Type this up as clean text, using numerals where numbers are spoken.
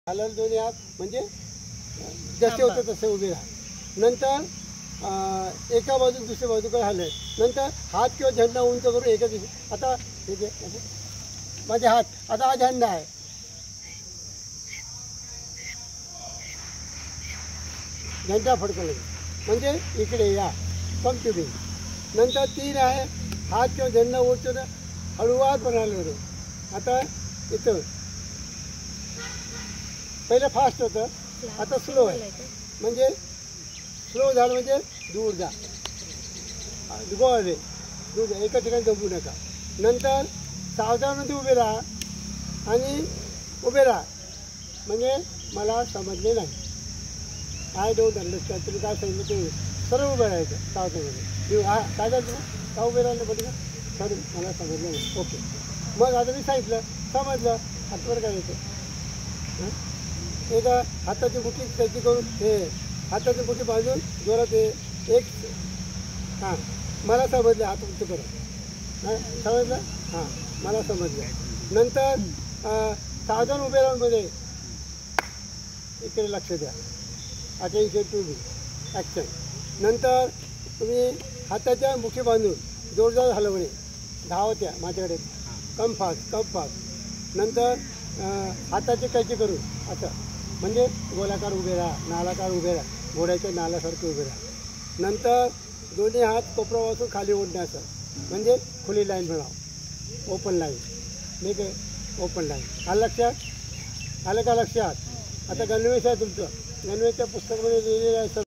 हालल दोन्ही हात म्हणजे जसे होते तसे उभे राहा. नंतर एका बाजून दुसऱ्या बाजूकडे हलत. नंतर हात किंवा झेंडा उंच करून एका दिवशी आता हे जे माझे हात आता हा झेंडा आहे. झेंडा फडकवला म्हणजे इकडे या कम टू बी. नंतर 3 आहे हात किंवा झेंडा उंच हळूवार बनायला. आता इथं पहिलं फास्ट होतं आता स्लो आहे. म्हणजे स्लो झालं म्हणजे दूर जा गो अवे दूर जा एका ठिकाणी दबू नका. नंतर सावधानमध्ये उभे राहा आणि उभे राहा म्हणजे मला समजले नाही. आय डोंट अंडरस्टँड तुम्ही काय सांगितलं ते सर्व उभे राहायचं सावधानमध्ये. काय झालं तुम्ही का उभे राहिलं बघा सर मला समजलं नाही. ओके मग आता मी सांगितलं समजलं हातवर काय येतं. एका हाताची मुठी त्याची करून हे हाताची मुठी बांधून जोरात एक हां मला समजलं हात उंच करा. समजलं हां मला समजलं. नंतर सावधान उभे राहून मध्ये इकडे लक्ष द्या. Attention to be action. नंतर तुम्ही हाताच्या मुठी बांधून जोरदार हलवणे धावत्या माझ्याकडे कम फास्ट. नंतर हाताचे कैची करून असं म्हणजे गोलाकार उभे राहा नालाकार उभे राहा घोड्याच्या नाल्यासारखे उभे राहा. नंतर दोन्ही हात कोपरापासून खाली ओढणे असं म्हणजे खुली लाईन बनाव ओपन लाईन ठीक आहे ओपन लाईन. आलं लक्षात आलं का लक्षात. आता गणवेश आहे तुमचं गणवेशच्या पुस्तकामध्ये लिहिलेलं आहे.